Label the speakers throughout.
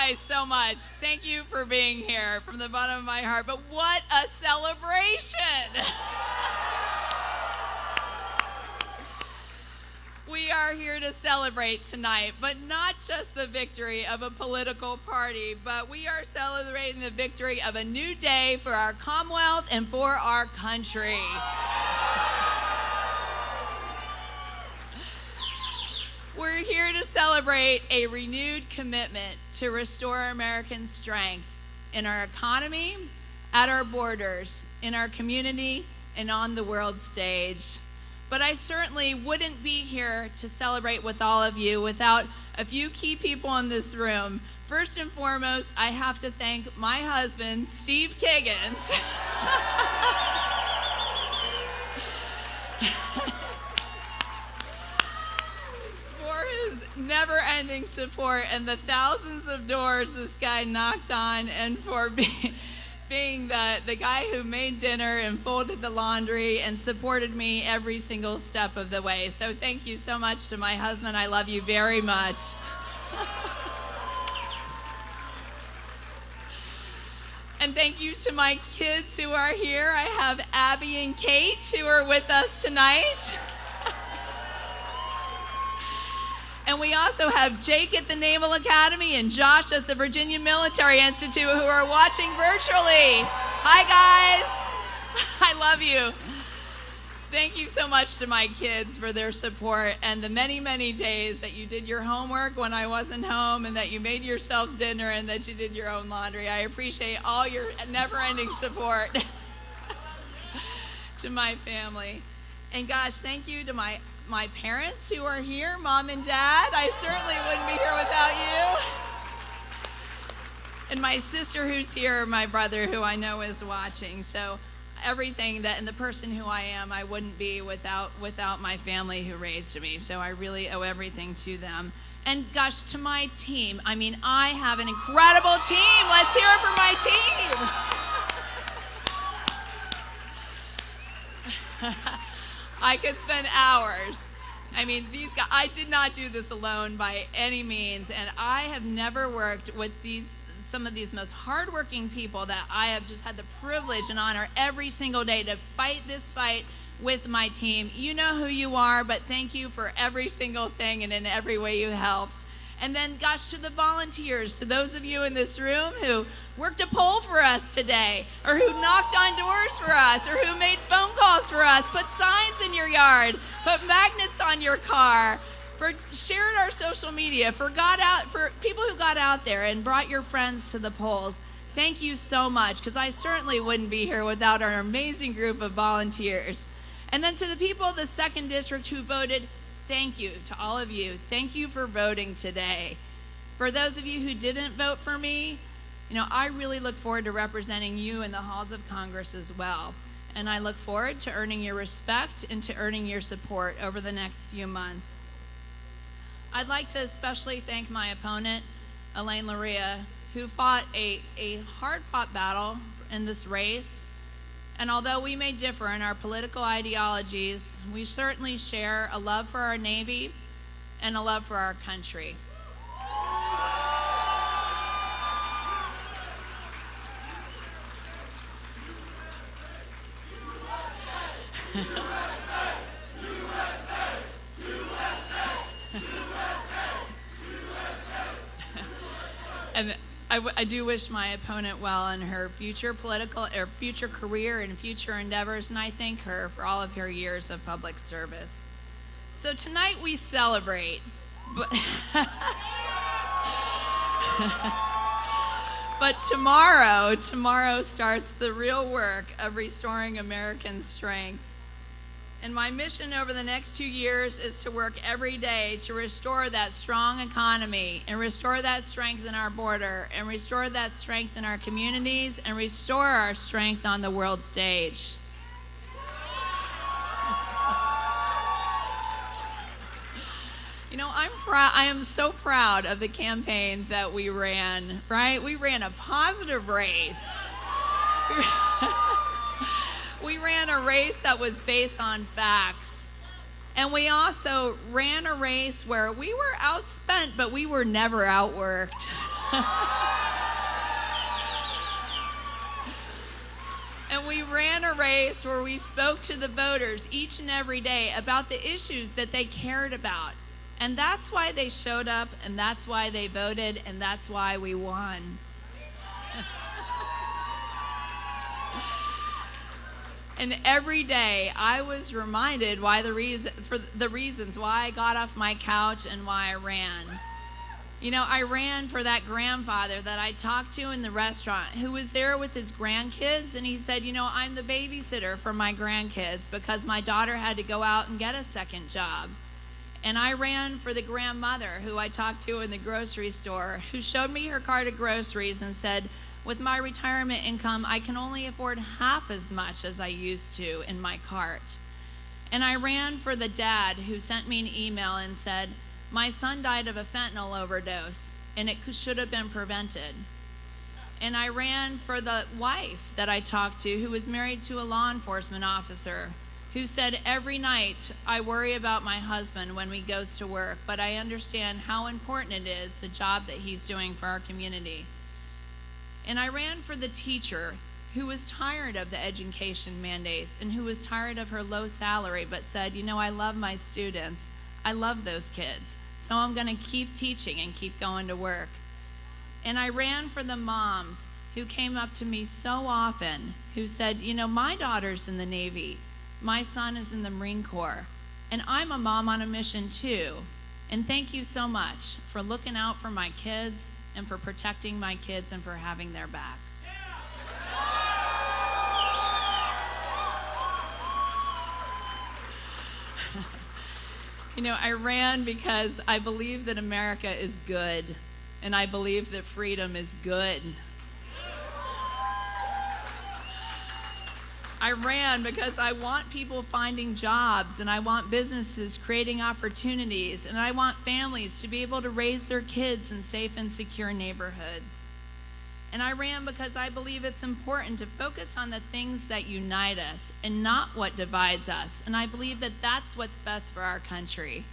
Speaker 1: guys so much. Thank you for being here from the bottom of my heart. But what a celebration! We are here to celebrate tonight, but not just the victory of a political party, but we are celebrating the victory of a new day for our Commonwealth and for our country. We're here to celebrate a renewed commitment to restore American strength in our economy, at our borders, in our community, and on the world stage. But I certainly wouldn't be here to celebrate with all of you without a few key people in this room. First and foremost, I have to thank my husband, Steve Kiggans. Never-ending support and the thousands of doors this guy knocked on, and for being the guy who made dinner and folded the laundry and supported me every single step of the way. So thank you so much to my husband. I love you very much. And thank you to my kids who are here. I have Abby and Kate who are with us tonight. And we also have Jake at the Naval Academy and Josh at the Virginia Military Institute who are watching virtually. Hi, guys. I love you. Thank you so much to my kids for their support and the many, many days that you did your homework when I wasn't home and that you made yourselves dinner and that you did your own laundry. I appreciate all your never-ending support to my family. And gosh, thank you to my parents who are here, Mom and Dad. I certainly wouldn't be here without you. And my sister who's here, my brother who I know is watching. So everything that, and the person who I am, I wouldn't be without my family who raised me. So I really owe everything to them. And gosh, to my team. I mean, I have an incredible team. Let's hear it for my team. I could spend hours. I mean, these guys, I did not do this alone by any means, and I have never worked with some of these most hardworking people that I have just had the privilege and honor every single day to fight this fight with my team. You know who you are, but thank you for every single thing and in every way you helped. And then, gosh, to the volunteers, to those of you in this room who worked a poll for us today, or who knocked on doors for us, or who made phone calls for us, put signs in your yard, put magnets on your car, for shared our social media, for people who got out there and brought your friends to the polls. Thank you so much, because I certainly wouldn't be here without our amazing group of volunteers. And then to the people of the 2nd District who voted, thank you to all of you. Thank you for voting today. For those of you who didn't vote for me, I really look forward to representing you in the halls of Congress as well. And I look forward to earning your respect and to earning your support over the next few months. I'd like to especially thank my opponent, Elaine Luria, who fought a hard-fought battle in this race. And although we may differ in our political ideologies, we certainly share a love for our Navy and a love for our country. And I do wish my opponent well in her future future career and future endeavors, and I thank her for all of her years of public service. So tonight we celebrate, but tomorrow starts the real work of restoring American strength. And my mission over the next 2 years is to work every day to restore that strong economy and restore that strength in our border and restore that strength in our communities and restore our strength on the world stage. I am so proud of the campaign that we ran, right? We ran a positive race. We ran a race that was based on facts. And we also ran a race where we were outspent, but we were never outworked. And we ran a race where we spoke to the voters each and every day about the issues that they cared about. And that's why they showed up, and that's why they voted, and that's why we won. And every day I was reminded for the reasons why I got off my couch and why I ran. You know, I ran for that grandfather that I talked to in the restaurant who was there with his grandkids, and he said, you know, I'm the babysitter for my grandkids because my daughter had to go out and get a second job. And I ran for the grandmother who I talked to in the grocery store, who showed me her cart of groceries and said, with my retirement income, I can only afford half as much as I used to in my cart. And I ran for the dad who sent me an email and said, my son died of a fentanyl overdose, and it should have been prevented. And I ran for the wife that I talked to who was married to a law enforcement officer who said, every night I worry about my husband when he goes to work, but I understand how important it is, the job that he's doing for our community. And I ran for the teacher who was tired of the education mandates and who was tired of her low salary, but said, you know, I love my students. I love those kids. So I'm going to keep teaching and keep going to work. And I ran for the moms who came up to me so often who said, you know, my daughter's in the Navy. My son is in the Marine Corps. And I'm a mom on a mission too. And thank you so much for looking out for my kids and for protecting my kids and for having their backs. You know, I ran because I believe that America is good, and I believe that freedom is good. I ran because I want people finding jobs, and I want businesses creating opportunities, and I want families to be able to raise their kids in safe and secure neighborhoods. And I ran because I believe it's important to focus on the things that unite us and not what divides us. And I believe that that's what's best for our country.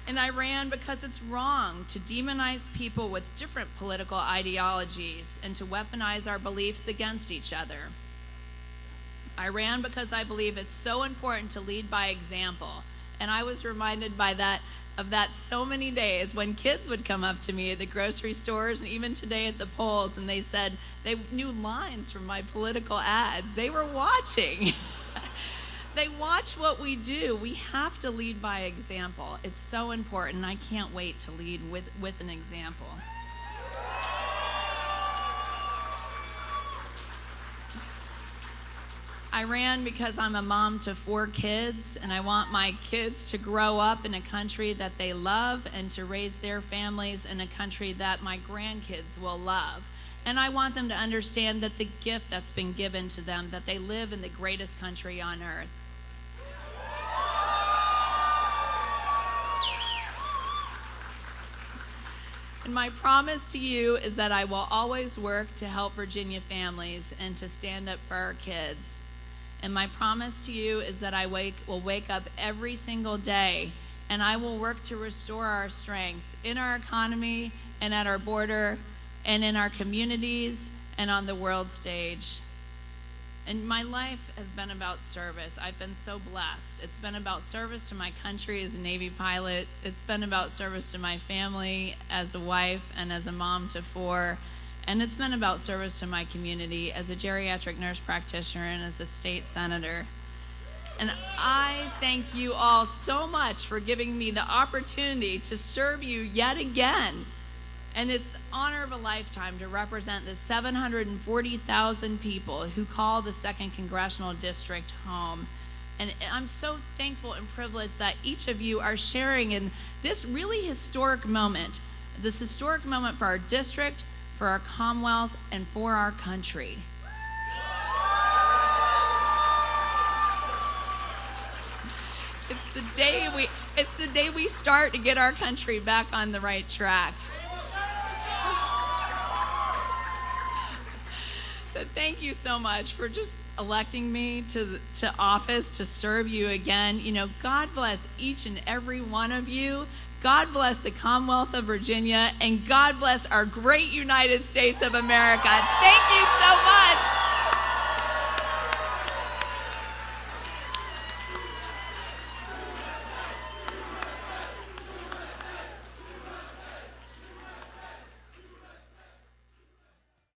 Speaker 1: And I ran because it's wrong to demonize people with different political ideologies and to weaponize our beliefs against each other. I ran because I believe it's so important to lead by example. And I was reminded of that so many days when kids would come up to me at the grocery stores and even today at the polls, and they said they knew lines from my political ads. They were watching. They watch what we do. We have to lead by example. It's so important. I can't wait to lead with an example. I ran because I'm a mom to 4 kids, and I want my kids to grow up in a country that they love and to raise their families in a country that my grandkids will love. And I want them to understand that the gift that's been given to them, that they live in the greatest country on earth. And my promise to you is that I will always work to help Virginia families and to stand up for our kids. And my promise to you is that I will wake up every single day and I will work to restore our strength in our economy and at our border and in our communities and on the world stage. And my life has been about service. I've been so blessed. It's been about service to my country as a Navy pilot. It's been about service to my family as a wife and as a mom to 4. And it's been about service to my community as a geriatric nurse practitioner and as a state senator. And I thank you all so much for giving me the opportunity to serve you yet again. And it's the honor of a lifetime to represent the 740,000 people who call the 2nd Congressional District home. And I'm so thankful and privileged that each of you are sharing in this really historic moment for our district, for our Commonwealth, and for our country. It's the day we start to get our country back on the right track. So thank you so much for just electing me to office to serve you again. You know, God bless each and every one of you. God bless the Commonwealth of Virginia, and God bless our great United States of America. Thank you so much.